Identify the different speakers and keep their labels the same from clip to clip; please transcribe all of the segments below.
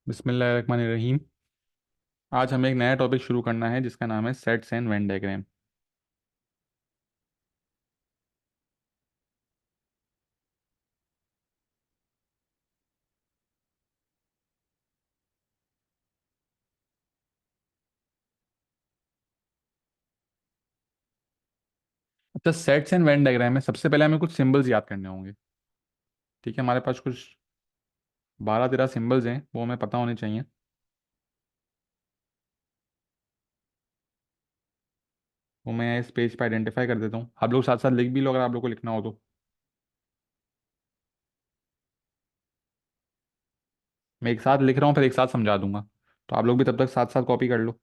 Speaker 1: बिस्मिल्लाहिर्रहमानिर्रहीम। आज हमें एक नया टॉपिक शुरू करना है जिसका नाम है सेट्स एंड वेन डायग्राम। अच्छा, सेट्स एंड वेन डायग्राम में सबसे पहले हमें कुछ सिंबल्स याद करने होंगे। ठीक है, हमारे पास कुछ 12-13 सिंबल्स हैं, वो हमें पता होने चाहिए। वो मैं इस पेज पे आइडेंटिफाई कर देता हूँ, आप लोग साथ साथ लिख भी लो अगर आप लोग को लिखना हो तो। मैं एक साथ लिख रहा हूँ, फिर एक साथ समझा दूंगा, तो आप लोग भी तब तक साथ साथ कॉपी कर लो।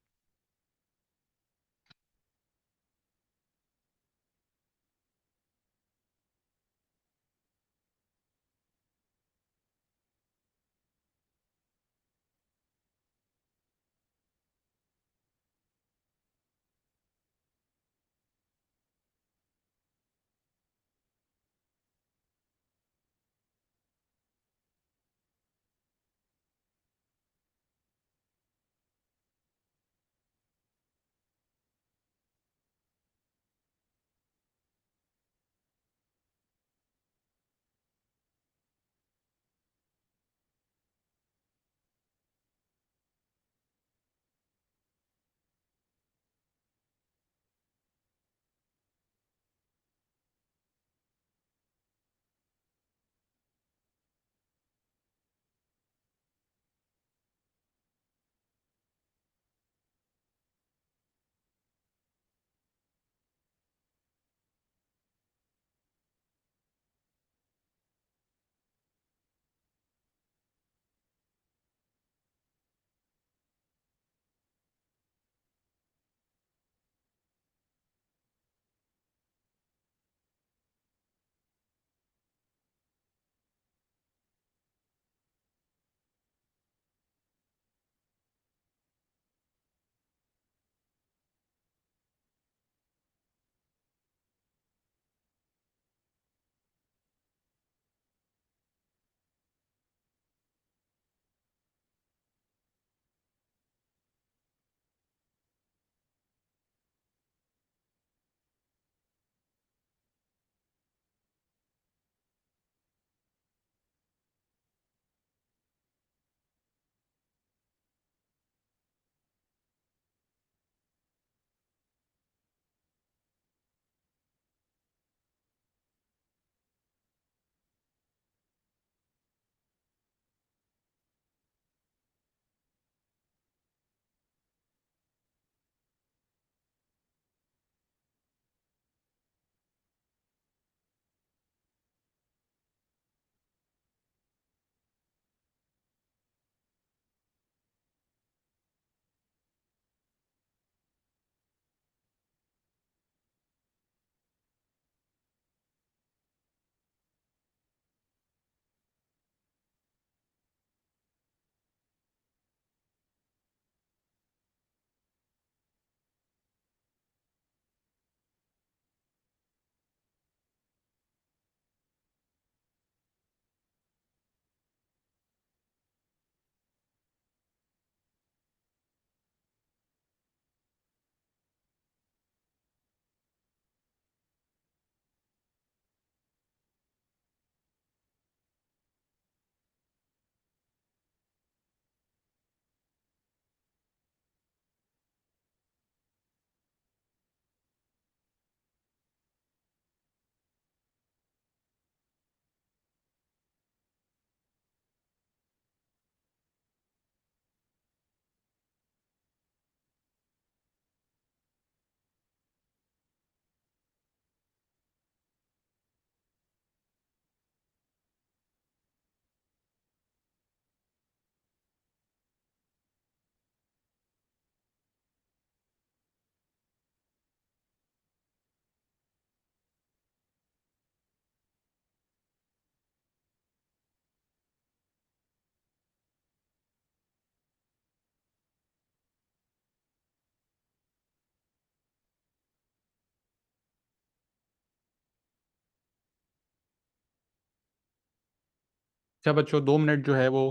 Speaker 1: अच्छा बच्चों, 2 मिनट जो है वो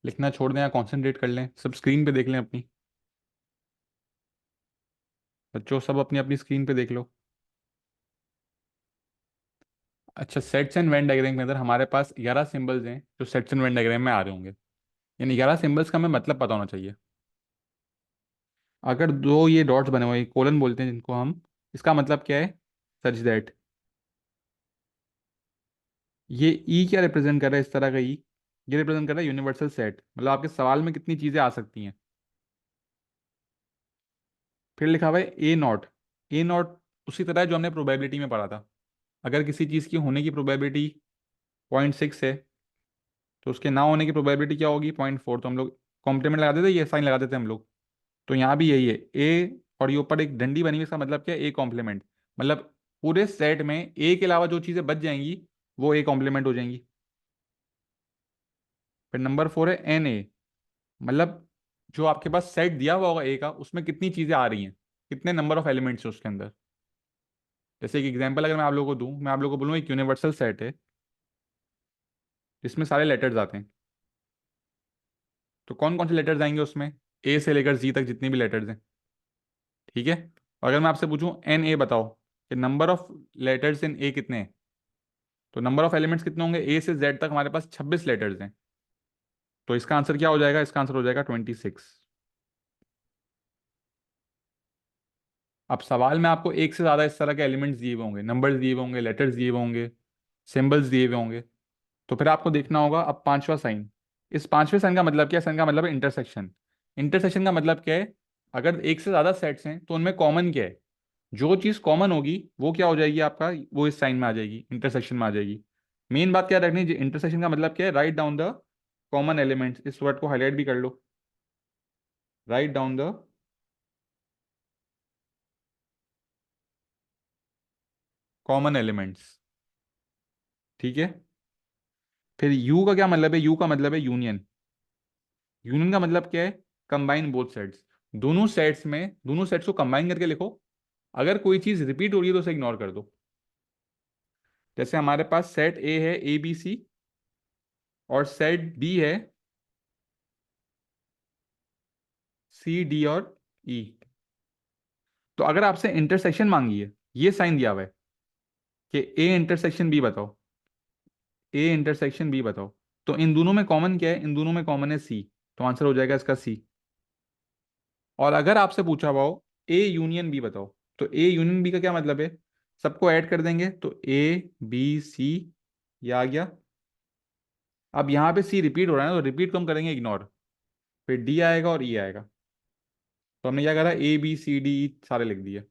Speaker 1: लिखना छोड़ दें या कॉन्सेंट्रेट कर लें, सब स्क्रीन पे देख लें अपनी। बच्चों सब अपनी अपनी स्क्रीन पे देख लो। अच्छा, सेट्स एंड वेन डायग्राम के अंदर हमारे पास 11 सिंबल्स हैं जो सेट्स एंड वेन डायग्राम में आ रहे होंगे। इन 11 सिंबल्स का हमें मतलब पता होना चाहिए। अगर दो ये डॉट्स बने हुए कोलन बोलते हैं जिनको हम, इसका मतलब क्या है? Such that. ये ई क्या रिप्रेजेंट कर रहा है इस तरह का ई? ये रिप्रेजेंट कर रहा है यूनिवर्सल सेट, मतलब आपके सवाल में कितनी चीज़ें आ सकती हैं। फिर लिखा हुआ है ए नॉट। ए नॉट उसी तरह है जो हमने प्रोबेबिलिटी में पढ़ा था। अगर किसी चीज़ की होने की प्रोबेबिलिटी 0.6 है, तो उसके ना होने की प्रोबेबिलिटी क्या होगी? 0.4। तो हम लोग कॉम्प्लीमेंट लगा देते, ये साइन लगा देते हम लोग। तो यहाँ भी यही है ए, और ये ऊपर एक डंडी बनी हुई, इसका मतलब क्या है? A complement. मतलब पूरे सेट में ए के अलावा जो चीज़ें बच जाएंगी वो ए कॉम्प्लीमेंट हो जाएंगी। फिर नंबर 4 है एन ए। मतलब जो आपके पास सेट दिया हुआ होगा ए का, उसमें कितनी चीज़ें आ रही हैं, कितने नंबर ऑफ एलिमेंट्स है उसके अंदर। जैसे एक एग्जांपल अगर मैं आप लोगों को दूं, मैं आप लोगों को बोलूँ एक यूनिवर्सल सेट है जिसमें सारे लेटर्स आते हैं। तो कौन कौन से लेटर्स आएंगे उसमें? ए से लेकर जी तक जितनी भी लेटर्स हैं। ठीक है। और अगर मैं आपसे पूछूं एन ए बताओ कि नंबर ऑफ लेटर्स इन ए कितने हैं, तो नंबर ऑफ एलिमेंट्स कितने होंगे? ए से जेड तक हमारे पास 26 लेटर्स हैं। तो इसका आंसर क्या हो जाएगा? इसका आंसर हो जाएगा 26। अब सवाल में आपको एक से ज्यादा इस तरह के एलिमेंट्स दिए हुए होंगे, नंबर्स दिए हुए होंगे, लेटर्स दिए हुए होंगे, सिंबल्स दिए हुए होंगे। तो फिर आपको देखना होगा अब पांचवा साइन। इस पांचवें साइन का मतलब क्या है? साइन का मतलब है इंटरसेक्शन। इंटरसेक्शन का मतलब क्या है? अगर एक से ज्यादा सेट्स हैं तो उनमें कॉमन क्या है? जो चीज कॉमन होगी वो क्या हो जाएगी आपका? वो इस साइन में आ जाएगी, इंटरसेक्शन में आ जाएगी। मेन बात क्या रखनी है? इंटरसेक्शन का मतलब क्या है? Write down the common elements. इस वर्ड को हाईलाइट भी कर लो। Write down the common elements. ठीक है। फिर यू का क्या मतलब है? यू का मतलब है यूनियन। यूनियन का मतलब क्या है? Combine both sets. दोनों सेट्स में, दोनों सेट्स को कंबाइन करके लिखो। अगर कोई चीज रिपीट हो रही है तो उसे इग्नोर कर दो। जैसे हमारे पास सेट ए है ए बी सी, और सेट बी है सी डी और ई। तो अगर आपसे इंटरसेक्शन मांगी है, ये साइन दिया हुआ है कि ए इंटरसेक्शन बी बताओ, ए इंटरसेक्शन बी बताओ, तो इन दोनों में कॉमन क्या है? इन दोनों में कॉमन है सी। तो आंसर हो जाएगा इसका सी। और अगर आपसे पूछा हुआ हो ए यूनियन बी बताओ, तो ए यूनियन बी का क्या मतलब है? सबको ऐड कर देंगे तो ए बी सी, ये आ गया। अब यहाँ पे सी रिपीट हो रहा है ना, तो रिपीट को हम करेंगे इग्नोर। फिर डी आएगा और ई आएगा। तो हमने क्या करा? A B C D E सारे लिख दिए।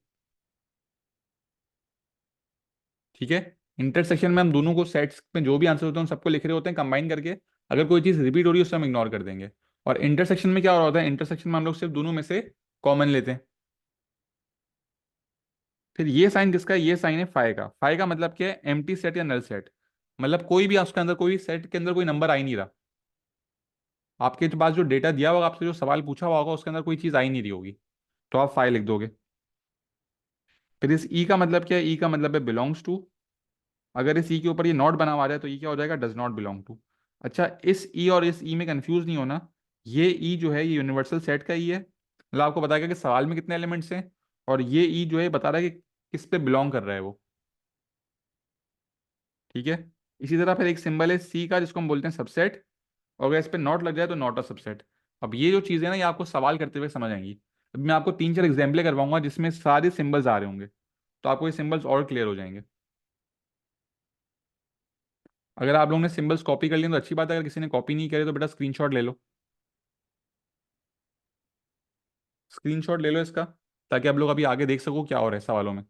Speaker 1: ठीक है। इंटरसेक्शन में हम दोनों को सेट्स में जो भी आंसर होते हैं उन सबको लिख रहे होते हैं कंबाइन करके। अगर कोई चीज रिपीट हो रही है उससे हम इग्नोर कर देंगे। और इंटरसेक्शन में क्या हो रहा होता है? इंटरसेक्शन में हम लोग सिर्फ दोनों में से कॉमन लेते हैं। फिर ये साइन किसका है? ये साइन है फाइ का। फाइ का मतलब क्या है? एम्प्टी सेट या नल सेट। मतलब कोई भी उसके अंदर, कोई सेट के अंदर कोई नंबर आ ही नहीं रहा। आपके पास जो डेटा दिया होगा, आपसे जो सवाल पूछा हुआ होगा, उसके अंदर कोई चीज आ ही नहीं रही होगी। तो आप फाइ लिख दोगे। फिर इस ई का मतलब क्या है? ई का मतलब है बिलोंग्स टू। अगर इस ई के ऊपर ये नॉट बना हुआ है तो ई क्या हो जाएगा? Does not belong to. अच्छा, इस ई और इस ई में कंफ्यूज नहीं होना। ये ई जो है ये यूनिवर्सल सेट का ई है, मतलब आपको बताएगा कि सवाल में कितने एलिमेंट्स हैं। और ये ई जो है बता रहा है कि किस पे बिलोंग कर रहा है वो। ठीक है। इसी तरह फिर एक सिंबल है सी का जिसको हम बोलते हैं सबसेट। और अगर इस पे नॉट लग जाए तो नॉट अ सबसेट। अब ये जो चीज़ है ना, ये आपको सवाल करते हुए समझ आएंगी। अब मैं आपको तीन चार एग्जाम्पलें करवाऊंगा जिसमें सारे सिंबल्स आ रहे होंगे, तो आपको ये सिंबल्स और क्लियर हो जाएंगे। अगर आप लोगों ने सिंबल्स कॉपी कर लिए तो अच्छी बात है, अगर किसी ने कॉपी नहीं करे तो बेटा स्क्रीनशॉट ले लो। स्क्रीनशॉट ले लो इसका, ताकि आप लोग अभी आगे देख सको क्या हो रहा है सवालों में।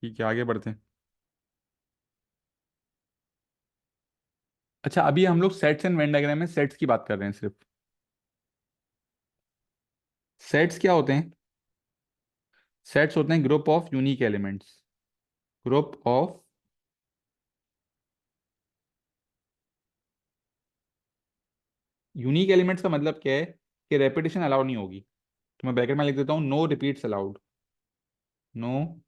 Speaker 1: ठीक है, आगे बढ़ते हैं। अच्छा, अभी हम लोग सेट्स एंड वेन डायग्राम में सेट्स की बात कर रहे हैं सिर्फ। सेट्स क्या होते हैं? सेट्स होते हैं group of unique elements. Group of unique elements का मतलब क्या है कि रेपिटेशन अलाउ नहीं होगी। तो मैं ब्रैकेट में लिख देता हूँ, no repeats allowed. No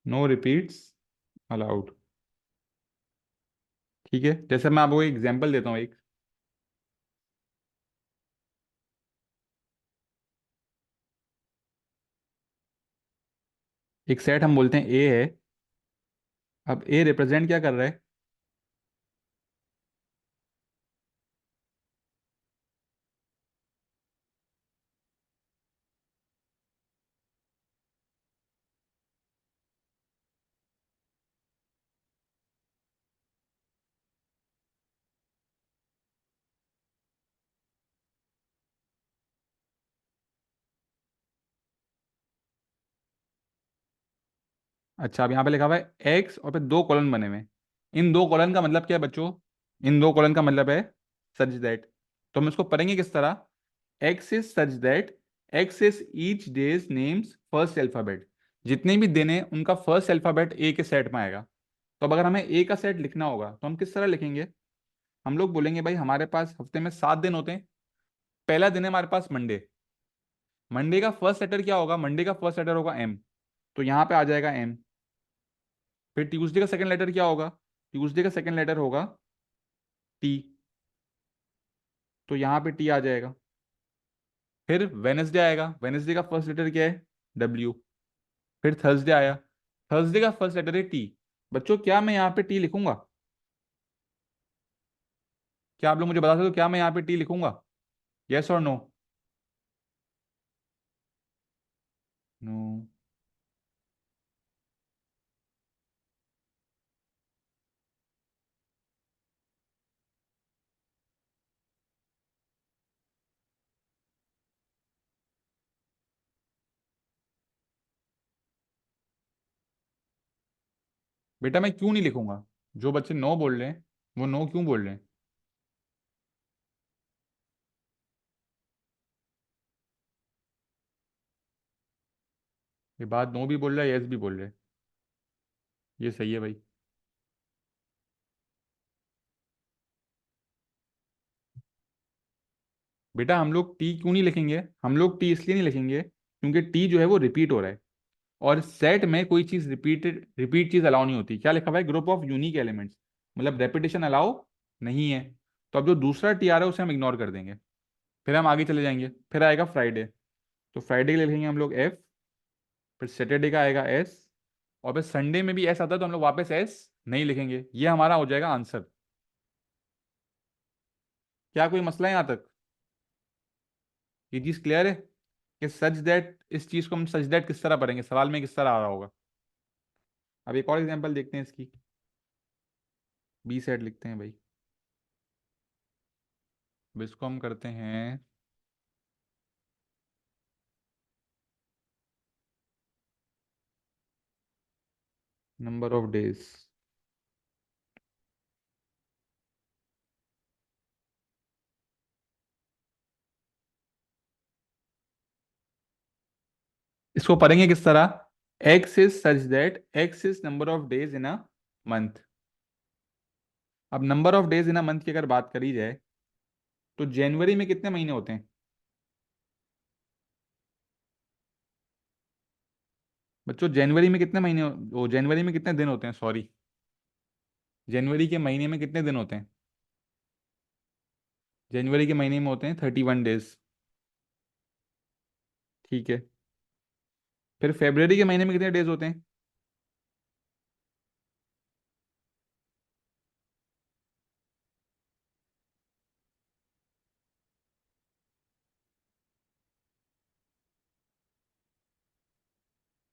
Speaker 1: no repeats allowed. ठीक है, जैसे मैं आपको एक एग्जांपल देता हूँ एक। एक सेट हम बोलते हैं ए है। अब ए रिप्रेजेंट क्या कर रहा है? अच्छा, अब यहाँ पे लिखा हुआ है एक्स और फिर दो कॉलन बने हुए हैं। इन दो कॉलन का मतलब क्या है बच्चों? इन दो कॉलन का मतलब है सच दैट। तो हम इसको पढ़ेंगे किस तरह? X is such that x is each days names first alphabet. जितने भी दिन हैं उनका फर्स्ट अल्फाबेट ए के सेट में आएगा। तो अब अगर हमें ए का सेट लिखना होगा तो हम किस तरह लिखेंगे? हम लोग बोलेंगे भाई हमारे पास हफ्ते में 7 दिन होते हैं। पहला दिन है हमारे पास मंडे। मंडे का फर्स्ट लेटर क्या होगा? मंडे का फर्स्ट लेटर होगा एम। तो यहाँ पे आ जाएगा एम। फिर ट्यूसडे का सेकंड लेटर क्या होगा? ट्यूसडे का सेकंड लेटर होगा टी। तो यहाँ पे टी आ जाएगा। फिर वेनसडे आएगा। वेनसडे का फर्स्ट लेटर क्या है? डब्ल्यू। फिर थर्सडे आया। थर्सडे का फर्स्ट लेटर है टी। बच्चों क्या मैं यहाँ पे टी लिखूंगा? क्या आप लोग मुझे बता सकते हो क्या मैं यहाँ पे टी लिखूंगा? यस और नो? नो। बेटा मैं क्यों नहीं लिखूंगा? जो बच्चे नो बोल रहे हैं वो नो क्यों बोल रहे हैं? ये बात नो भी बोल रहा है, यस भी बोल रहे हैं। ये सही है भाई। बेटा हम लोग टी क्यों नहीं लिखेंगे? हम लोग टी इसलिए नहीं लिखेंगे क्योंकि टी जो है वो रिपीट हो रहा है। और सेट में कोई चीज रिपीट चीज अलाउ नहीं होती। क्या लिखा हुआ है? Group of unique elements. मतलब रेपिटेशन अलाउ नहीं है। तो अब जो दूसरा टी आ रहा है उसे हम इग्नोर कर देंगे। फिर हम आगे चले जाएंगे, फिर आएगा फ्राइडे। तो फ्राइडे के लिए लिखेंगे हम लोग एफ। फिर सैटरडे का आएगा एस। और फिर संडे में भी एस आता है तो हम लोग वापस एस नहीं लिखेंगे। ये हमारा हो जाएगा आंसर। क्या कोई मसला है यहाँ तक? ये चीज क्लियर है कि सच दैट, इस चीज को हम सच दैट किस तरह पढ़ेंगे, सवाल में किस तरह आ रहा होगा? अब एक और एग्जांपल देखते हैं इसकी। बी सेट लिखते हैं भाई। अब इसको हम करते हैं नंबर ऑफ डेज। इसको पढ़ेंगे किस तरह? X is such that x is number of days in a month. अब number of days in a month की अगर बात करी जाए तो जनवरी में कितने महीने होते हैं? बच्चों जनवरी में कितने महीने वो जनवरी में कितने दिन होते हैं, सॉरी। जनवरी के महीने में कितने दिन होते हैं? जनवरी के महीने में होते हैं 31 डेज। ठीक है। फिर फेब्रवरी के महीने में कितने डेज होते हैं?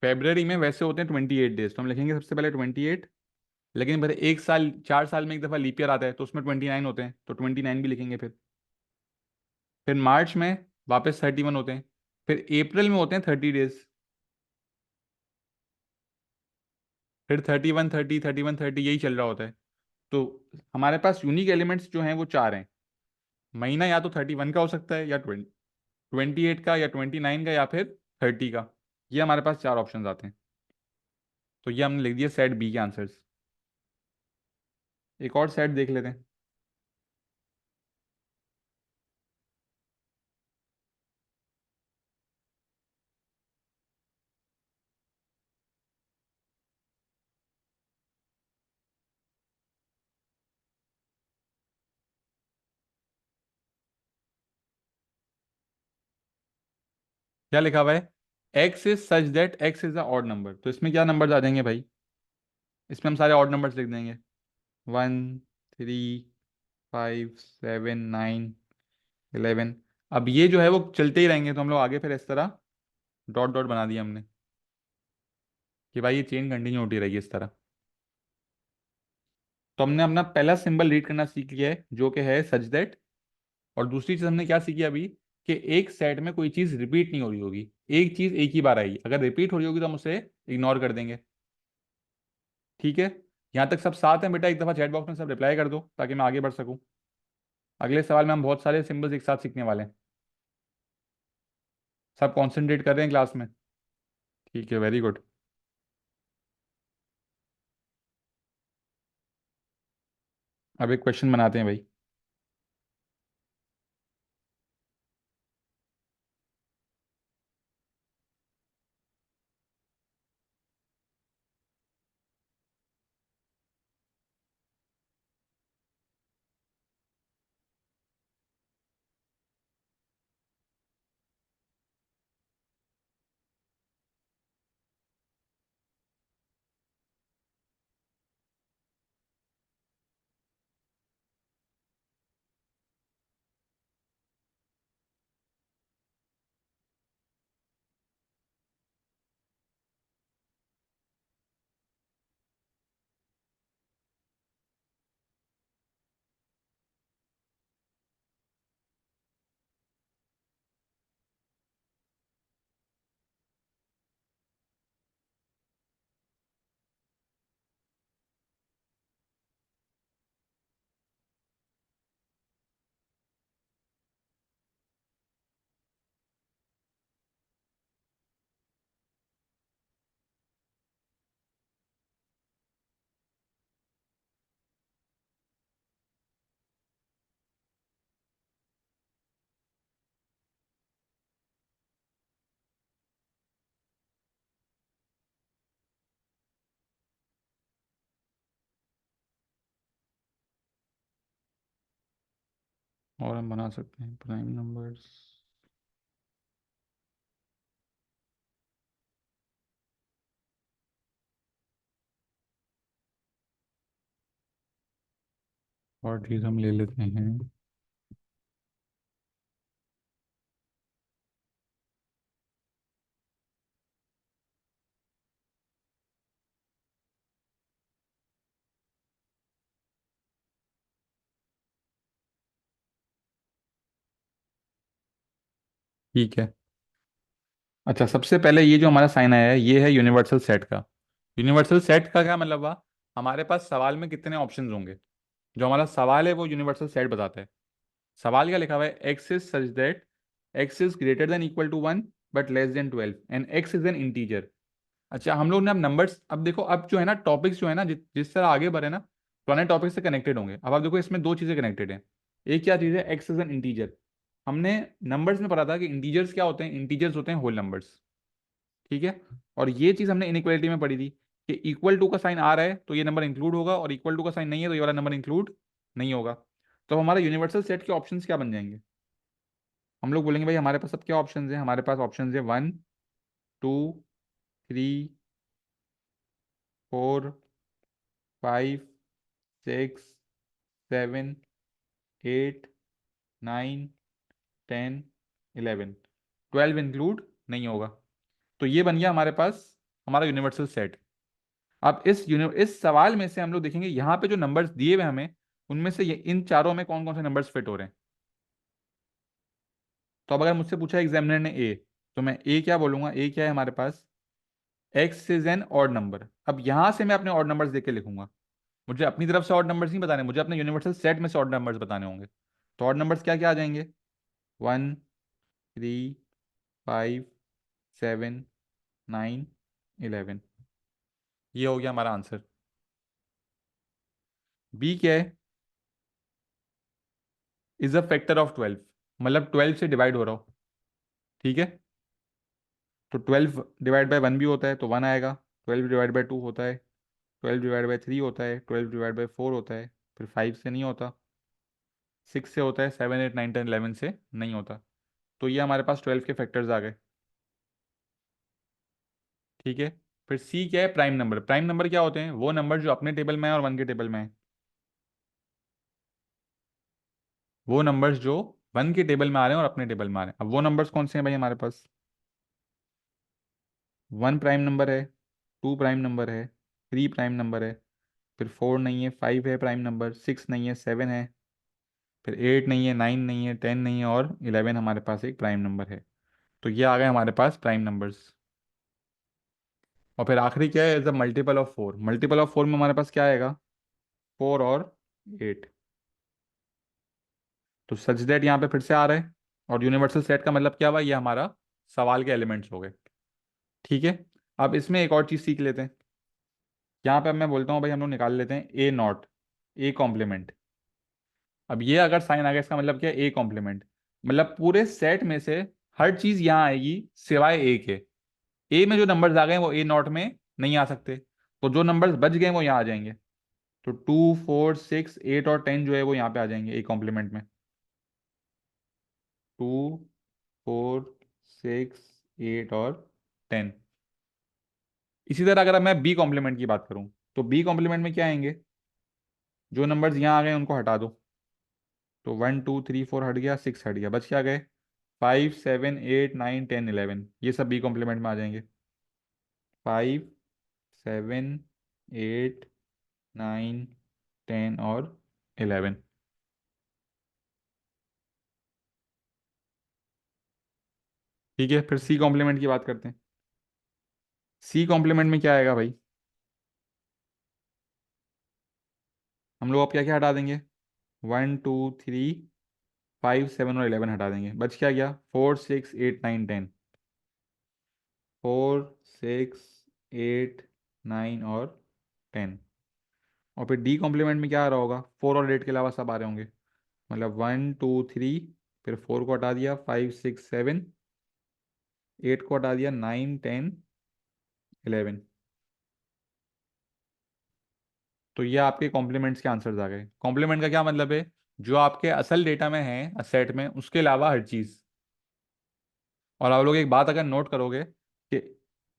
Speaker 1: फेब्रवरी में वैसे होते हैं 28 डेज। तो हम लिखेंगे सबसे पहले 28। लेकिन फिर एक साल 4 साल में एक दफ़ा लीप ईयर आता है तो उसमें 29 होते हैं, तो 29 भी लिखेंगे। फिर मार्च में वापस 31 होते हैं। फिर अप्रैल में होते हैं 30 डेज। फिर 31 30 31 30 यही चल रहा होता है। तो हमारे पास यूनिक एलिमेंट्स जो हैं वो चार हैं। महीना या तो 31 का हो सकता है, या 28 का, या 29 का, या फिर 30 का। ये हमारे पास चार ऑप्शन आते हैं। तो ये हमने लिख दिया सेट बी के आंसर्स। एक और सेट देख लेते हैं। क्या लिखा हुआ है? X is such that x is a odd number. तो इसमें क्या नंबर्स आ जाएंगे भाई? इसमें हम सारे ऑड नंबर्स लिख देंगे। 1 3 5 7 9 11। अब ये जो है वो चलते ही रहेंगे, तो हम लोग आगे फिर इस तरह डॉट डॉट बना दिया हमने कि भाई ये चेन कंटिन्यू होती रहेगी इस तरह। तो हमने अपना पहला सिंबल रीड करना सीख लिया है, जो कि है सच दैट। और दूसरी चीज हमने क्या सीखी अभी, कि एक सेट में कोई चीज रिपीट नहीं हो रही होगी। एक चीज एक ही बार आएगी, अगर रिपीट हो रही होगी तो हम उसे इग्नोर कर देंगे। ठीक है? यहां तक सब साथ हैं बेटा? एक दफा चैट बॉक्स में सब रिप्लाई कर दो ताकि मैं आगे बढ़ सकूं। अगले सवाल में हम बहुत सारे सिंबल्स एक साथ सीखने वाले हैं। सब कॉन्सेंट्रेट कर रहे हैं क्लास में? ठीक है, वेरी गुड। अब एक क्वेश्चन बनाते हैं भाई। और हम बना सकते हैं प्राइम नंबर्स। और चीज हम ले लेते हैं। ठीक है। अच्छा, सबसे पहले ये जो हमारा साइन आया है ये है यूनिवर्सल सेट का। यूनिवर्सल सेट का क्या मतलब हुआ? हमारे पास सवाल में कितने ऑप्शंस होंगे। जो हमारा सवाल है वो यूनिवर्सल सेट बताता है। सवाल क्या लिखा हुआ है? X is such that x is greater than equal to 1 but less than 12 and x is an integer. अच्छा, हम लोग ने अब नंबर्स, अब देखो अब जो है ना टॉपिक्स जो है ना, जिस तरह आगे बढ़े ना पुराने टॉपिक से कनेक्टेड होंगे। अब आप देखो इसमें दो चीजें कनेक्टेड हैं। एक क्या चीज है? X is an integer. हमने नंबर्स में पढ़ा था कि इंटीजर्स क्या होते हैं? इंटीजर्स होते हैं होल नंबर्स। ठीक है? और ये चीज हमने इनइक्वालिटी में पढ़ी थी कि इक्वल टू का साइन आ रहा है तो ये नंबर इंक्लूड होगा, और इक्वल टू का साइन नहीं है तो ये वाला नंबर इंक्लूड नहीं होगा। तो हमारा यूनिवर्सल सेट के ऑप्शंस क्या बन जाएंगे? हम लोग बोलेंगे भाई हमारे पास अब क्या ऑप्शंस हैं? हमारे पास ऑप्शंस है 1 2 3 4 5 6 7 8 9 10 11। 12 इंक्लूड नहीं होगा। तो ये बन गया हमारे पास हमारा यूनिवर्सल सेट। अब इस सवाल में से हम लोग देखेंगे यहाँ पे जो नंबर्स दिए हुए हमें, उनमें से इन चारों में कौन कौन से नंबर्स फिट हो रहे हैं। तो अब अगर मुझसे पूछा एग्जामिनर ने ए, तो मैं ए क्या बोलूंगा, ए क्या है हमारे पास, X is an odd number. अब यहां से मैं अपने ऑड नंबर्स देख के लिखूंगा। मुझे अपनी तरफ से ऑड नंबर्स नहीं बताने, मुझे अपने यूनिवर्सल सेट में से ऑड नंबर्स बताने होंगे। तो ऑड नंबर्स क्या क्या आ जाएंगे, 1, 3, 5, 7, 9, 11। ये हो गया हमारा आंसर। बी क्या है, इज अ फैक्टर ऑफ 12, मतलब 12 से डिवाइड हो रहा हो। ठीक है, तो 12 डिवाइड बाय 1 भी होता है तो 1 आएगा, 12 डिवाइड बाय 2 होता है, 12 डिवाइड बाय 3 होता है, 12 डिवाइड बाय 4 होता है, फिर 5 से नहीं होता, 6 से होता है, 7, 8, 9, 10, 11 से नहीं होता। तो ये हमारे पास 12 के फैक्टर्स आ गए। ठीक है, फिर सी क्या है, प्राइम नंबर। प्राइम नंबर क्या होते हैं, वो नंबर जो अपने टेबल में है और 1 के टेबल में है। वो नंबर्स जो 1 के टेबल में आ रहे हैं और अपने टेबल में आ रहे हैं। अब वो नंबर्स कौन से हैं भाई हमारे पास, 1 प्राइम नंबर है, 2 प्राइम नंबर है, 3 प्राइम नंबर है, फिर 4 नहीं है, 5 है प्राइम नंबर, 6 नहीं है, 7 है, फिर 8 नहीं है, 9 नहीं है, 10 नहीं है, और 11 हमारे पास एक प्राइम नंबर है। तो ये आ गए हमारे पास प्राइम नंबर्स। और फिर आखिरी क्या है, is the multiple of 4। Multiple of 4 में हमारे पास क्या आएगा, 4 और 8। तो सच दैट यहाँ पे फिर से आ रहा है। और यूनिवर्सल सेट का मतलब क्या हुआ, ये हमारा सवाल के एलिमेंट्स हो गए। ठीक है, अब इसमें एक और चीज़ सीख लेते हैं। यहाँ पे अब मैं बोलता हूँ भाई हम लोग निकाल लेते हैं ए नॉट, ए कॉम्प्लीमेंट। अब ये अगर साइन आ गया, इसका मतलब क्या है, ए कॉम्प्लीमेंट। मतलब पूरे सेट में से हर चीज यहाँ आएगी सिवाय ए के। ए में जो नंबर्स आ गए वो ए नॉट में नहीं आ सकते, तो जो नंबर्स बच गए वो यहाँ आ जाएंगे। तो 2, 4, 6, 8 और 10 जो है वो यहाँ पे आ जाएंगे ए कॉम्प्लीमेंट में। 2, 4, 6, 8 और 10। इसी तरह अगर मैं बी कॉम्प्लीमेंट की बात करूं, तो बी कॉम्प्लीमेंट में क्या आएंगे, जो नंबर्स यहाँ आ गए उनको हटा दो। तो 1, 2, 3, 4 हट गया, 6 हट गया, बच क्या गए, 5, 7, 8, 9, 10, 11। ये सब बी कॉम्प्लीमेंट में आ जाएंगे। 5, 7, 8, 9, 10 और 11। ठीक है, फिर सी कॉम्प्लीमेंट की बात करते हैं। सी कॉम्प्लीमेंट में क्या आएगा भाई, हम लोग अब क्या क्या हटा देंगे, 1, 2, 3, 5, 7 और 11 हटा देंगे, बच क्या गया, 4, 6, 8, 9, 10। 4, 6, 8, 9 और 10। और फिर डी कॉम्प्लीमेंट में क्या आ रहा होगा, 4 और 8 के अलावा सब आ रहे होंगे। मतलब 1, 2, 3, फिर 4 को हटा दिया, 5, 6, 7, 8 को हटा दिया, 9, 10, 11। तो ये आपके कॉम्प्लीमेंट्स के आंसर्स आ गए। कॉम्प्लीमेंट का क्या मतलब है, जो आपके असल डेटा में है सेट में, उसके अलावा हर चीज़। और आप लोग एक बात अगर नोट करोगे कि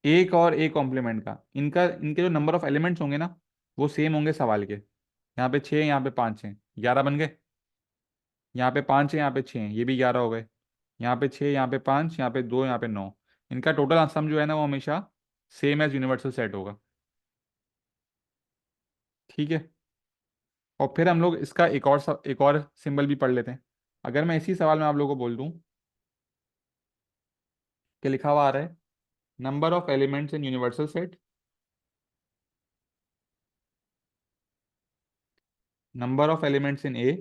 Speaker 1: एक और एक कॉम्प्लीमेंट का, इनका इनके जो नंबर ऑफ एलिमेंट्स होंगे ना, वो सेम होंगे सवाल के। यहाँ पे 6, यहाँ पे 5 हैं, 11 बन गए। यहाँ पे 5 है, यहाँ पे 6 हैं, ये भी 11 हो गए। यहाँ पे 6, यहाँ पे 5, यहाँ पे 2, यहाँ पे 9। इनका टोटल सम जो है ना वो हमेशा सेम एज यूनिवर्सल सेट होगा। ठीक है, और फिर हम लोग इसका एक और सिंबल भी पढ़ लेते हैं। अगर मैं इसी सवाल में आप लोगों को बोल दूं कि लिखा हुआ आ रहा है, number of elements in universal set, number of elements in A,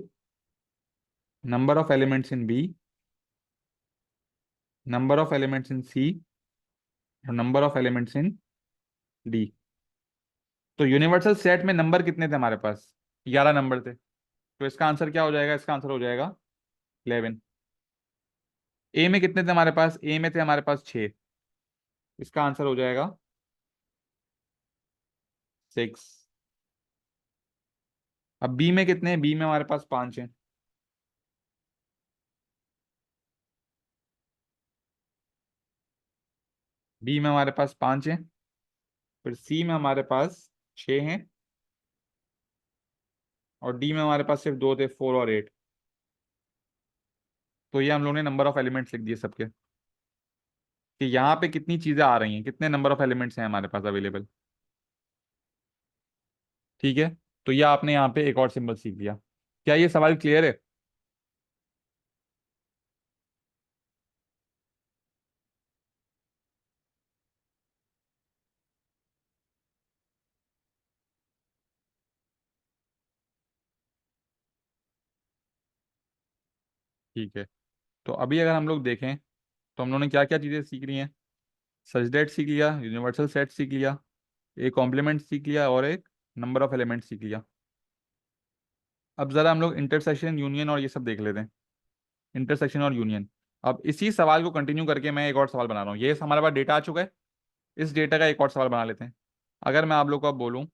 Speaker 1: number of elements in B, number of elements in C, और number of elements in D. तो यूनिवर्सल सेट में नंबर कितने थे हमारे पास, 11 नंबर थे। तो इसका आंसर क्या हो जाएगा, इसका आंसर हो जाएगा 11। ए में कितने थे हमारे पास, ए में थे हमारे पास 6। इसका आंसर हो जाएगा 6। अब बी में कितने हैं, बी में हमारे पास 5 हैं। बी में हमारे पास 5 हैं। फिर सी में हमारे पास 6 हैं। और डी में हमारे पास सिर्फ 2 थे, 4 और 8। तो ये हम लोगों ने नंबर ऑफ एलिमेंट्स लिख दिए सबके, कि यहाँ पे कितनी चीजें आ रही हैं, कितने नंबर ऑफ एलिमेंट्स हैं हमारे पास अवेलेबल। ठीक है। तो ये आपने यहाँ पे एक और सिंबल सीख लिया। क्या ये सवाल क्लियर है? ठीक है। तो अभी अगर हम लोग देखें तो हम लोगों ने क्या क्या चीज़ें सीख ली हैं। सचडेट सीख लिया, यूनिवर्सल सेट सीख लिया, एक कॉम्प्लीमेंट सीख लिया, और एक नंबर ऑफ एलिमेंट सीख लिया। अब ज़रा हम लोग इंटरसेक्शन, यूनियन और ये सब देख लेते हैं। इंटरसेक्शन और यूनियन। अब इसी सवाल को कंटिन्यू करके मैं एक और सवाल बना रहा हूँ। ये हमारे पास डेटा आ चुका है। इस डेटा का एक और सवाल बना लेते हैं। अगर मैं आप लोग को अब बोलूँ,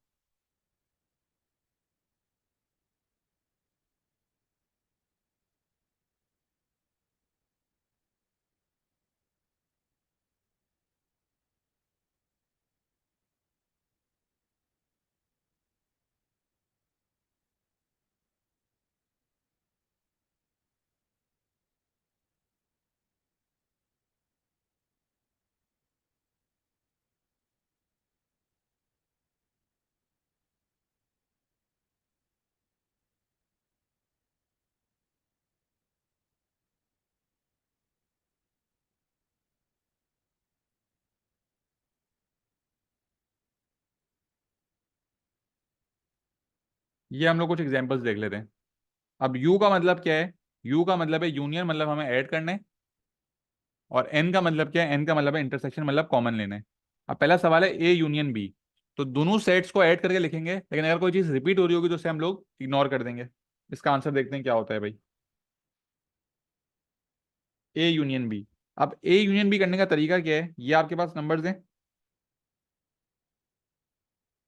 Speaker 1: ये हम लोग कुछ एग्जांपल्स देख लेते हैं। अब यू का मतलब क्या है? यू का मतलब है यूनियन, मतलब हमें ऐड करना है। और एन का मतलब क्या है? एन का मतलब है इंटरसेक्शन, मतलब कॉमन लेना है। अब पहला सवाल है ए यूनियन बी। तो दोनों सेट्स को ऐड करके लिखेंगे, लेकिन अगर कोई चीज रिपीट हो रही होगी तो उसे हम लोग इग्नोर कर देंगे। इसका आंसर देखते हैं क्या होता है भाई। A union B. अब ए यूनियन बी करने का तरीका क्या है? ये आपके पास नंबर्स हैं।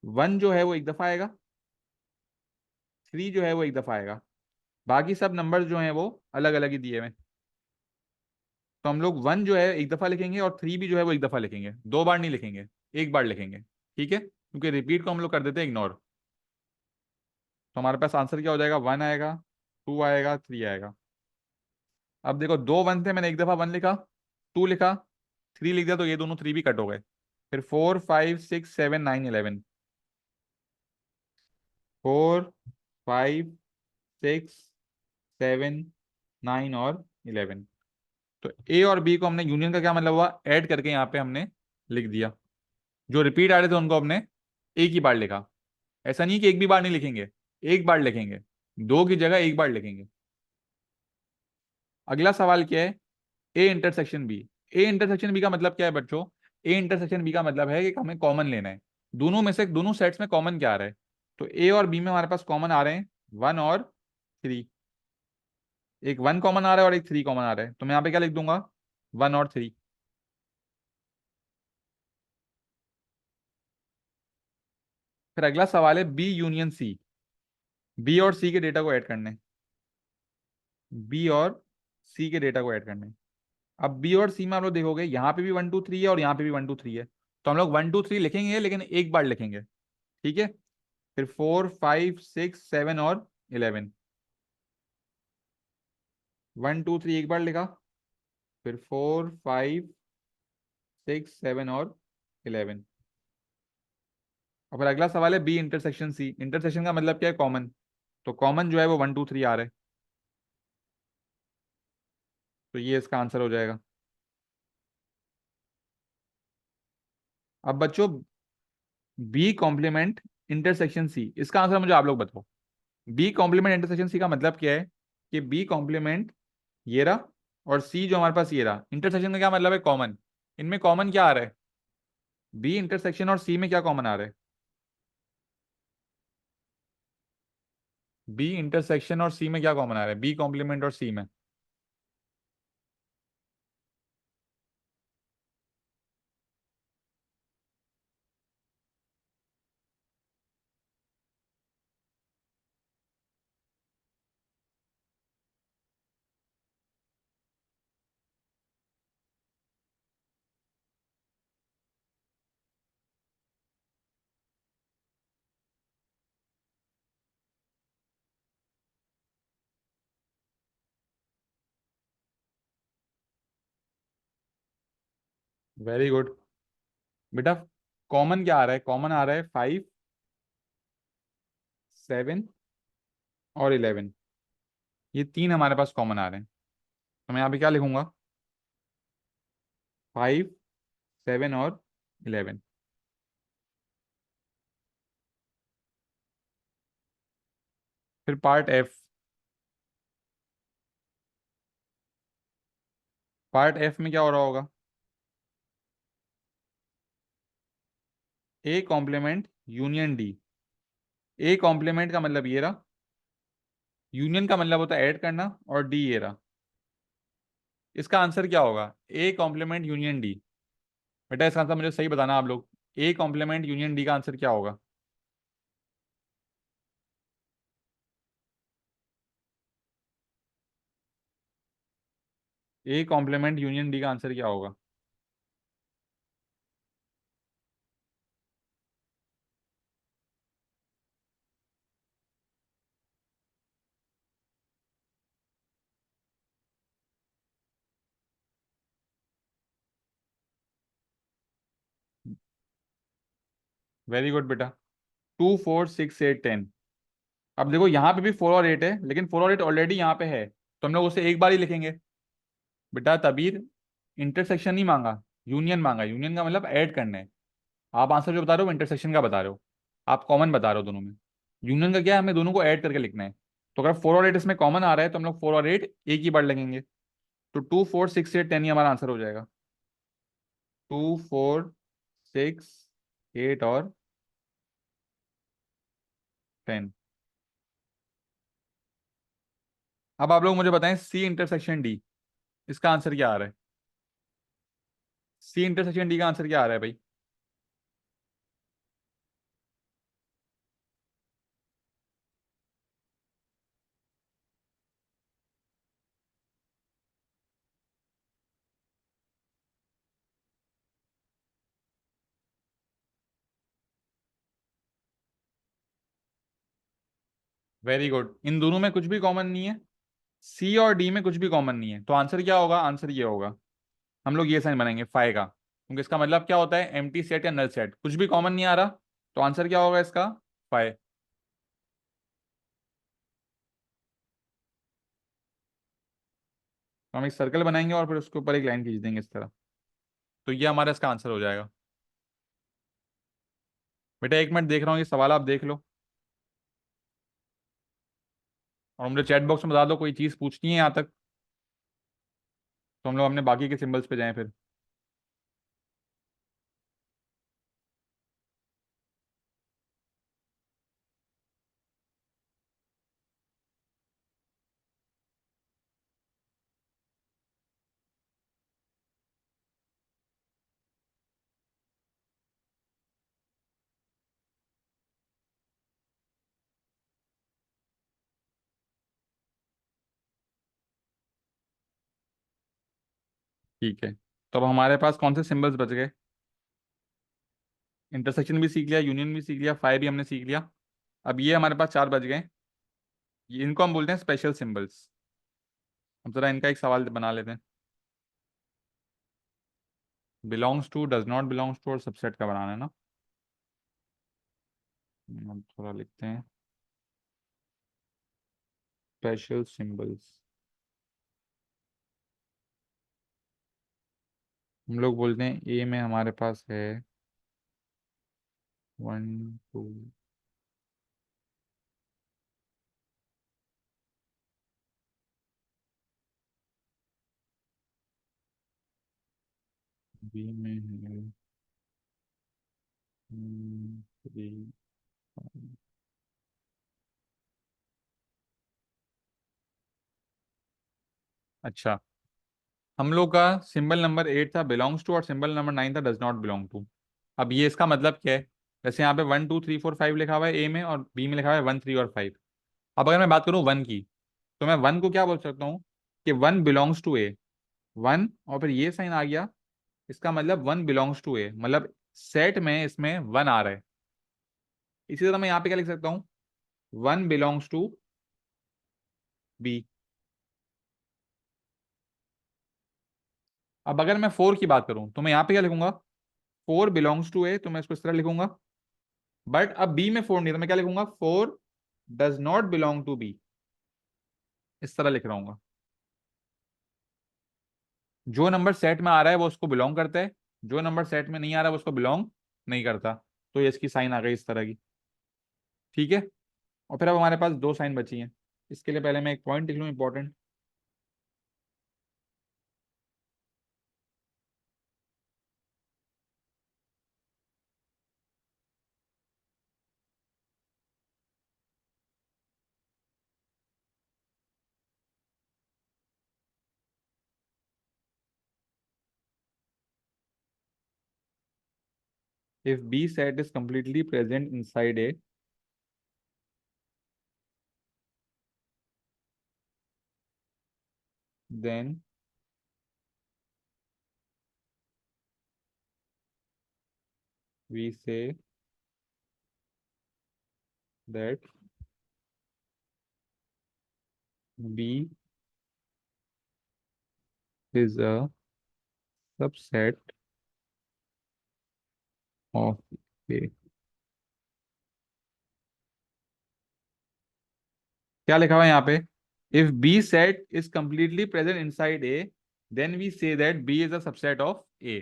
Speaker 1: वन जो है वो एक दफा आएगा, थ्री जो है वो एक दफा आएगा। बाकी सब नंबर्स जो हैं वो अलग अलग ही दिए हुए हैं। तो हम लोग वन जो है एक दफा लिखेंगे, और थ्री भी जो है वो एक दफा लिखेंगे, दो बार नहीं लिखेंगे, एक बार लिखेंगे। ठीक है, क्योंकि रिपीट को हम लोग कर देते हैं इग्नोर। तो हमारे पास आंसर क्या हो जाएगा? वन आएगा, टू आएगा, थ्री आएगा। अब देखो, दो वन थे, मैंने एक दफा वन लिखा, टू लिखा, थ्री लिख दिया, तो ये दोनों थ्री भी कट हो गए। फिर four, five, six, seven, nine, eleven. Four, five, six, seven, nine और इलेवन। तो ए और बी को हमने, यूनियन का क्या मतलब हुआ? ऐड करके यहाँ पे हमने लिख दिया। जो रिपीट आ रहे थे उनको हमने एक ही बार लिखा। ऐसा नहीं कि एक भी बार नहीं लिखेंगे, एक बार लिखेंगे, दो की जगह एक बार लिखेंगे। अगला सवाल क्या है? A intersection B. A intersection B का मतलब क्या है बच्चों? ए इंटरसेक्शन बी का मतलब है कि हमें कॉमन लेना है। दोनों में से, दोनों सेट्स में कॉमन क्या आ रहा है? तो ए और बी में हमारे पास कॉमन आ रहे हैं वन और थ्री। एक वन कॉमन आ रहा है और एक थ्री कॉमन आ रहा है, तो मैं यहाँ पे क्या लिख दूंगा? वन और थ्री। फिर अगला सवाल है बी यूनियन सी। बी और सी के डेटा को ऐड करने। बी और सी के डेटा को ऐड करने। अब बी और सी में आप लोग देखोगे, यहाँ पे भी वन टू थ्री है और यहाँ पे भी वन टू थ्री है। तो हम लोग वन टू थ्री लिखेंगे, लेकिन एक बार लिखेंगे। ठीक है। फिर फोर, फाइव, सिक्स, सेवन और इलेवन। वन टू थ्री एक बार लिखा, फिर फोर, फाइव, सिक्स, सेवन और इलेवन। और फिर अगला सवाल है बी इंटरसेक्शन सी। इंटरसेक्शन का मतलब क्या है? कॉमन। तो कॉमन जो है वो वन टू थ्री आ रहा है। तो ये इसका आंसर हो जाएगा। अब बच्चों, बी कॉम्प्लीमेंट इंटरसेक्शन सी, इसका आंसर मुझे आप लोग बताओ। बी कॉम्प्लीमेंट इंटरसेक्शन सी का मतलब क्या है? कि बी कॉम्प्लीमेंट ये रहा, और सी जो हमारे पास ये रहा। इंटरसेक्शन का क्या मतलब है? कॉमन। इनमें कॉमन क्या आ रहा है? बी इंटरसेक्शन और सी में क्या कॉमन आ रहा है? बी इंटरसेक्शन और सी में क्या कॉमन आ रहा है? बी कॉम्प्लीमेंट और सी में। वेरी गुड बेटा। कॉमन क्या आ रहा है? कॉमन आ रहा है फाइव, 7 और 11, ये तीन हमारे पास कॉमन आ रहे हैं। तो मैं यहाँ पे क्या लिखूंगा? 5, 7 और 11। फिर पार्ट एफ। पार्ट एफ में क्या हो रहा होगा? A complement union D. A complement का मतलब ये रहा, यूनियन का मतलब होता है ऐड करना, और डी ये रहा। इसका आंसर क्या होगा? A complement union D. बेटा इसका आंसर मुझे सही बताना आप लोग। ए कॉम्प्लीमेंट यूनियन डी का आंसर क्या होगा? ए कॉम्प्लीमेंट यूनियन डी का आंसर क्या होगा? वेरी गुड बेटा। 2, 4, 6, 8, 10। अब देखो यहाँ पे भी 4 और 8 है, लेकिन 4 और 8 ऑलरेडी यहाँ पे है, तो हम लोग उसे एक बार ही लिखेंगे। बेटा तबीर, इंटरसेक्शन नहीं मांगा, यूनियन मांगा। यूनियन का मतलब ऐड करना है। आप आंसर जो बता रहे हो इंटरसेक्शन का बता रहे हो, आप कॉमन बता रहे हो दोनों में। यूनियन का क्या है? हमें दोनों को ऐड करके लिखना है। तो अगर 4 और 8 इसमें कॉमन आ रहा है, तो हम लोग 4 और 8 एक ही बार लगेंगे। तो 2, 4, 6, 8, 10 ही हमारा आंसर हो जाएगा। 2, 4, 6, 8 और 10। अब आप लोग मुझे बताएं, सी इंटरसेक्शन डी, इसका आंसर क्या आ रहा है? सी इंटरसेक्शन डी का आंसर क्या आ रहा है भाई? वेरी गुड, इन दोनों में कुछ भी कॉमन नहीं है। सी और डी में कुछ भी कॉमन नहीं है, तो आंसर क्या होगा? आंसर ये होगा, हम लोग ये साइन बनाएंगे फाइ का, क्योंकि इसका मतलब क्या होता है? एम्प्टी सेट या नल सेट, कुछ भी कॉमन नहीं आ रहा। तो आंसर क्या होगा इसका? फाइ। तो हम एक सर्कल बनाएंगे और फिर उसके ऊपर एक लाइन खींच देंगे इस तरह। तो ये हमारा इसका आंसर हो जाएगा। बेटा 1 मिनट देख रहा हूँ, ये सवाल आप देख लो, और मुझे चैट बॉक्स में बता दो कोई चीज़ पूछनी है यहाँ तक, तो हम लोग अपने बाकी के सिंबल्स पे जाएं फिर। ठीक है, तो अब हमारे पास कौन से सिंबल्स बच गए? इंटरसेक्शन भी सीख लिया, यूनियन भी सीख लिया, फाइ भी हमने सीख लिया। अब ये हमारे पास चार बच गए। इनको हम बोलते हैं स्पेशल सिंबल्स। अब जरा इनका एक सवाल बना लेते हैं। Belongs to, does not belongs to और सबसेट का बनाना है ना। हम थोड़ा लिखते हैं स्पेशल सिंबल्स। हम लोग बोलते हैं ए में हमारे पास है 1, 2। बी में है 3। अच्छा, हम लोग का सिंबल नंबर 8 था बिलोंग्स टू, और सिंबल नंबर 9 था डज नॉट बिलोंग टू। अब ये इसका मतलब क्या है? जैसे यहाँ पे 1, 2, 3, 4, 5 लिखा हुआ है ए में, और बी में लिखा हुआ है 1, 3 और 5। अब अगर मैं बात करूँ वन की, तो मैं वन को क्या बोल सकता हूँ? कि one belongs to A. One और फिर ये साइन आ गया, इसका मतलब वन बिलोंग्स टू ए, मतलब सेट में इसमें वन आ रहा है। इसी तरह मैं यहाँ पे क्या लिख सकता हूँ? One belongs to B. अब अगर मैं फोर की बात करूं, तो मैं यहाँ पे क्या लिखूंगा? फोर बिलोंग्स टू ए, तो मैं इसको इस तरह लिखूंगा। बट अब बी में फोर नहीं है, तो मैं क्या लिखूंगा? Four does not belong to B, इस तरह लिख रहा हूँ। जो नंबर सेट में आ रहा है वो उसको बिलोंग करता है, जो नंबर सेट में नहीं आ रहा है वो उसको बिलोंग नहीं करता। तो ये इसकी साइन आ गई इस तरह की। ठीक है। और फिर अब हमारे पास दो साइन बची हैं। इसके लिए पहले मैं एक पॉइंट लिख लूँ important. If B set is completely present inside A, then we say that B is a subset of A. क्या लिखा हुआ है यहाँ पे? If B set is completely present inside A, then we say that B is a subset of A.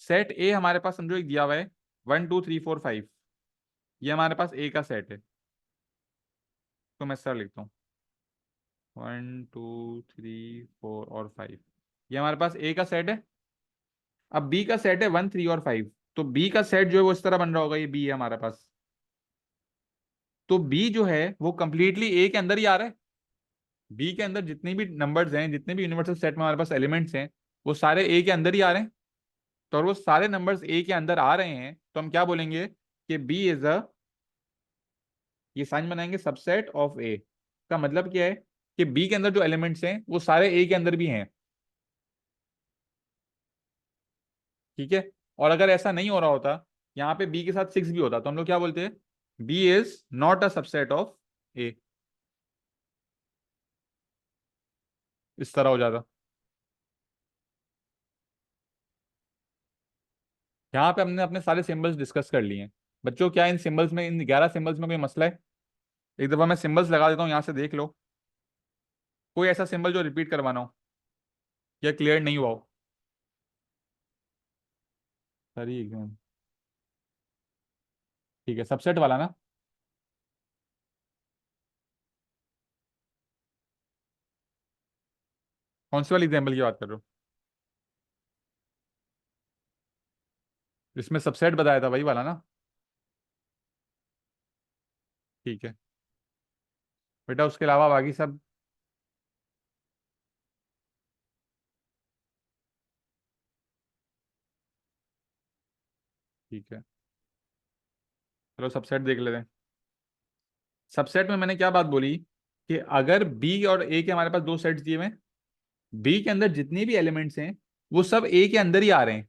Speaker 1: Set A हमारे पास समझो एक दिया हुआ है, 1 2 3 4 5। ये हमारे पास ए का सेट है। तो मैं सर लिखता हूँ 1 2 3 4 और 5। ये हमारे पास ए का सेट है। अब बी का सेट है 1 3 और 5। तो बी का सेट जो है वो इस तरह बन रहा होगा, ये बी है हमारे पास। तो बी जो है वो कंप्लीटली ए के अंदर ही आ रहा है। बी के अंदर जितने भी नंबर्स हैं, जितने भी यूनिवर्सल सेट में हमारे पास एलिमेंट्स हैं, वो सारे ए के अंदर ही आ रहे हैं। तो और वो सारे नंबर्स ए के अंदर आ रहे हैं तो हम क्या बोलेंगे कि बी इज अ, ये साइन बनाएंगे सबसेट ऑफ ए। का मतलब क्या है कि बी के अंदर जो एलिमेंट्स हैं वो सारे ए के अंदर भी हैं। ठीक है। और अगर ऐसा नहीं हो रहा होता, यहाँ पे बी के साथ 6 भी होता, तो हम लोग क्या बोलते हैं? B is not a subset of A. इस तरह हो जाता। यहाँ पे हमने अपने सारे सिंबल्स डिस्कस कर लिए हैं। बच्चों क्या इन सिंबल्स में, इन 11 सिंबल्स में कोई मसला है? एक दफा मैं सिंबल्स लगा देता हूँ, यहाँ से देख लो। कोई ऐसा सिंबल जो रिपीट करवाना हो या क्लियर नहीं हुआ हो? सही एकदम। ठीक है, सबसेट वाला ना? कौन सी वाली एग्जाम्पल की बात कर रहे हो? जिसमें सबसेट बताया था वही वाला ना? ठीक है बेटा, उसके अलावा बाकी सब। ठीक है, चलो सबसेट देख लेते हैं। सबसेट में मैंने क्या बात बोली कि अगर बी और ए के हमारे पास दो सेट्स दिए हुए हैं, बी के अंदर जितने भी एलिमेंट्स हैं वो सब ए के अंदर ही आ रहे हैं।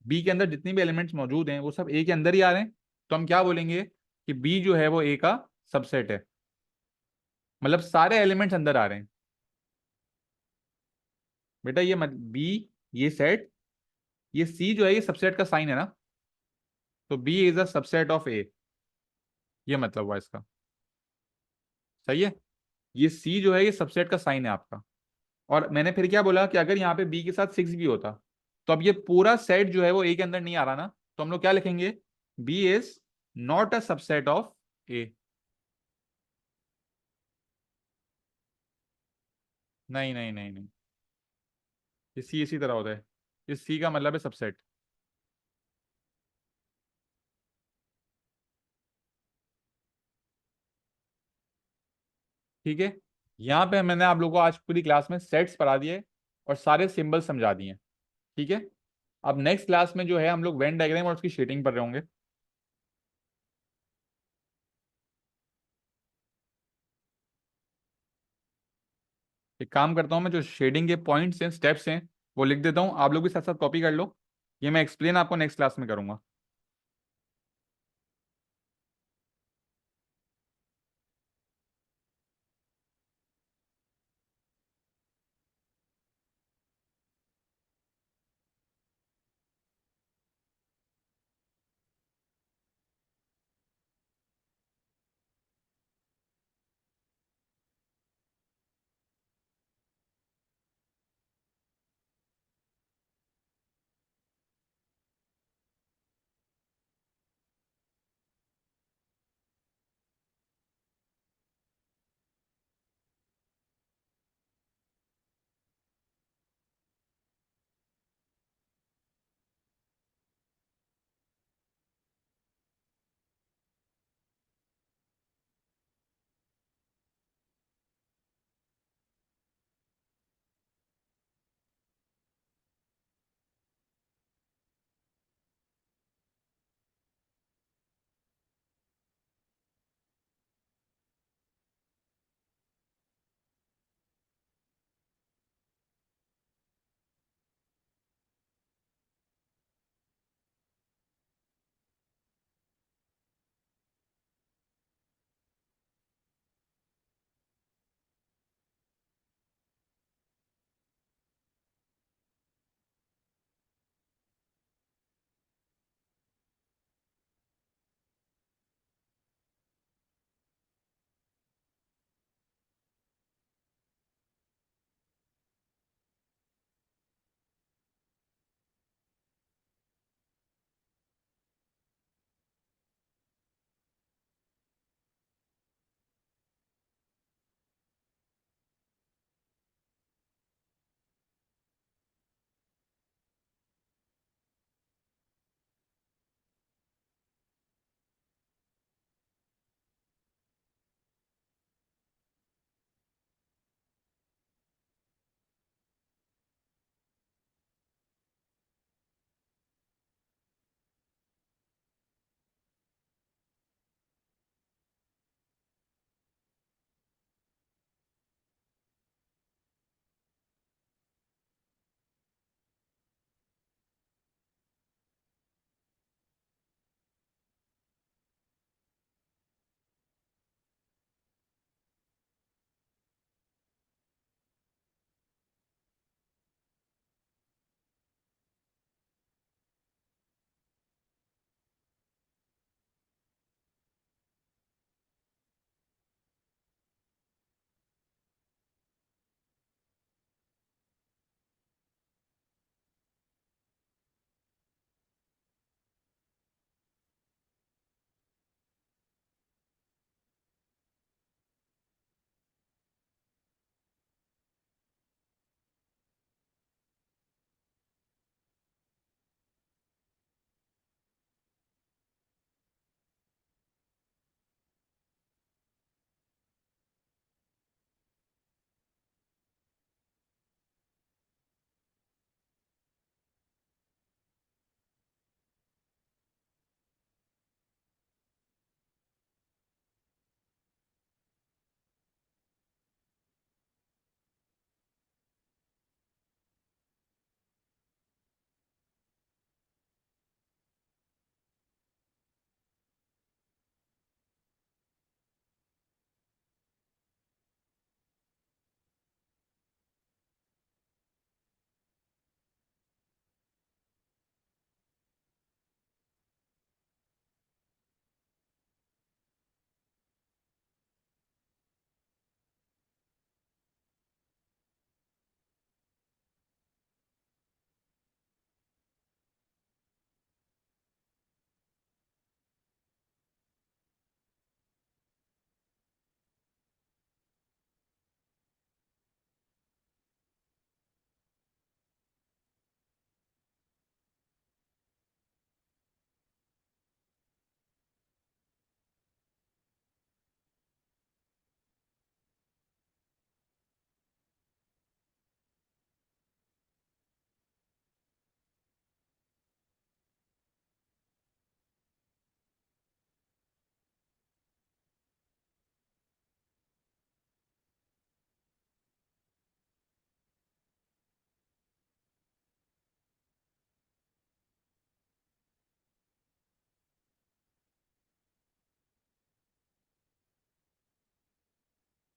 Speaker 1: बी के अंदर जितने भी एलिमेंट्स मौजूद हैं वो सब ए के अंदर ही आ रहे हैं। तो हम क्या बोलेंगे कि बी जो है वो ए का सबसेट है। मतलब सारे एलिमेंट्स अंदर आ रहे हैं। बेटा ये मत बी, ये सेट, ये सी जो है ये सबसेट का साइन है ना। तो B is a subset of A, ये मतलब हुआ इसका। सही है। ये सी जो है ये सबसेट का साइन है आपका। और मैंने फिर क्या बोला कि अगर यहाँ पे बी के साथ 6 भी होता, तो अब ये पूरा सेट जो है वो ए के अंदर नहीं आ रहा ना। तो हम लोग क्या लिखेंगे? B is not a subset of A. नहीं नहीं नहीं नहीं, ये सी इसी तरह होता है। इस सी का मतलब है सबसेट। ठीक है। यहाँ पे मैंने आप लोगों को आज पूरी क्लास में सेट्स पढ़ा दिए और सारे सिंबल समझा दिए। ठीक है। अब नेक्स्ट क्लास में जो है हम लोग वेन डायग्राम और उसकी शेडिंग पर रहे होंगे। एक काम करता हूँ, मैं जो शेडिंग के पॉइंट्स हैं, स्टेप्स हैं, वो लिख देता हूँ। आप लोग भी साथ साथ कॉपी कर लो। ये मैं एक्सप्लेन आपको नेक्स्ट क्लास में करूंगा।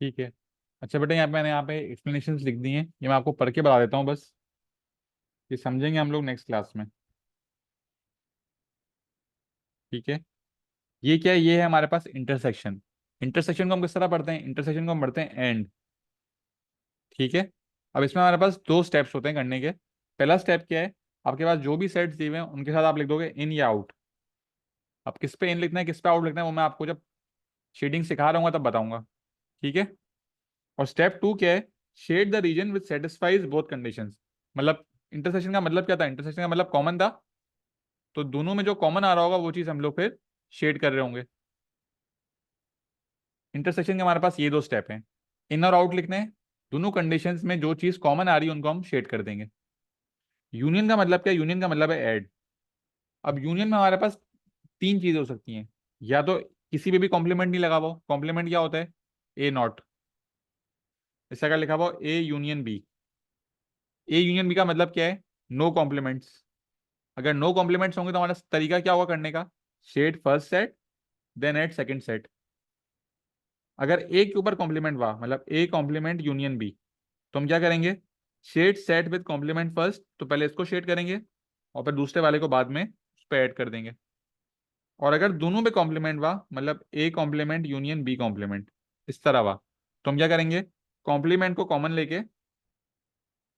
Speaker 1: ठीक है। अच्छा बेटा, यहाँ पे मैंने यहाँ पे एक्सप्लेनेशन लिख दी हैं, ये मैं आपको पढ़ के बता देता हूँ बस, ये समझेंगे हम लोग नेक्स्ट क्लास में। ठीक है। ये क्या है? ये है हमारे पास इंटरसेक्शन। इंटरसेक्शन को हम किस तरह पढ़ते हैं? इंटरसेक्शन को हम पढ़ते हैं एंड। ठीक है। अब इसमें हमारे पास दो स्टेप्स होते हैं करने के। पहला स्टेप क्या है? आपके पास जो भी सेट्स दिए हुए हैं उनके साथ आप लिख दोगे इन या आउट। अब किस पे इन लिखना है, किस पे आउट लिखना है, वो मैं आपको जब शेडिंग सिखा रहा हूँ तब बताऊंगा। ठीक है। और स्टेप टू क्या है? Shade the region which satisfies both conditions. मतलब इंटरसेक्शन का मतलब क्या था? इंटरसेक्शन का मतलब कॉमन था, तो दोनों में जो कॉमन आ रहा होगा वो चीज हम लोग फिर शेड कर रहे होंगे। इंटरसेक्शन के हमारे पास ये दो स्टेप हैं, इन और आउट लिखने हैं। दोनों कंडीशंस में जो चीज कॉमन आ रही है उनको हम शेड कर देंगे। यूनियन का मतलब क्या है? यूनियन का मतलब है ऐड। अब यूनियन में हमारे पास तीन चीजें हो सकती हैं। या तो किसी पे भी कॉम्प्लीमेंट नहीं लगा हुआ, कॉम्प्लीमेंट क्या होता है? A not. इससे अगर लिखा हुआ A union B. A union B का मतलब क्या है? No complements. अगर नो कॉम्प्लीमेंट्स होंगे तो हमारा तरीका क्या होगा करने का? Shade first set, then add second set. अगर ए के ऊपर कॉम्प्लीमेंट हुआ, मतलब ए कॉम्प्लीमेंट यूनियन बी, तो हम क्या करेंगे? Shade set with complement first, तो पहले इसको शेड करेंगे और फिर दूसरे वाले को बाद में उस पर ऐड कर देंगे। और अगर दोनों पे कॉम्प्लीमेंट हुआ, मतलब A complement union B complement, इस तरह हुआ, तो हम क्या करेंगे? कॉम्प्लीमेंट को कॉमन लेके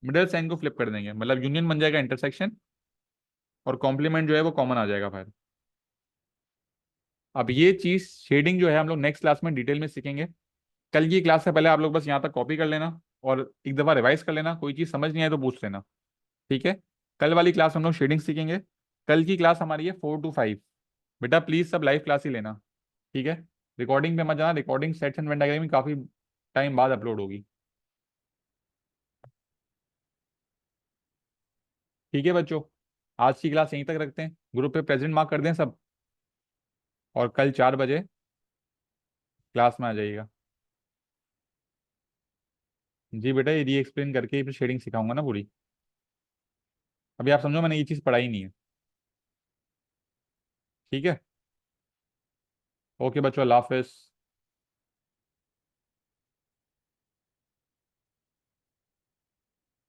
Speaker 1: मिडिल साइन को फ्लिप कर देंगे, मतलब यूनियन बन जाएगा इंटरसेक्शन, और कॉम्प्लीमेंट जो है वो कॉमन आ जाएगा फिर। अब ये चीज शेडिंग जो है हम लोग नेक्स्ट क्लास में डिटेल में सीखेंगे। कल की क्लास से पहले आप लोग बस यहाँ तक कॉपी कर लेना और एक दफा रिवाइज कर लेना, कोई चीज समझ नहीं आए तो पूछ लेना। ठीक है। कल वाली क्लास हम लोग शेडिंग सीखेंगे। कल की क्लास हमारी है 4 to 5। बेटा प्लीज सब लाइव क्लास ही लेना। ठीक है। रिकॉर्डिंग पे मत जाना, recording sets and Venn diagram में काफी टाइम बाद अपलोड होगी। ठीक है बच्चों, आज की क्लास यहीं तक रखते हैं, ग्रुप पे प्रेजेंट मार्क कर दें सब, और कल 4 बजे क्लास में आ जाइएगा। जी बेटा, ये री एक्सप्लेन करके ही फिर शेडिंग सिखाऊंगा ना पूरी। अभी आप समझो मैंने ये चीज़ पढ़ाई नहीं है। ठीक है। ओके बच्चों, अल्लाह हाफिज।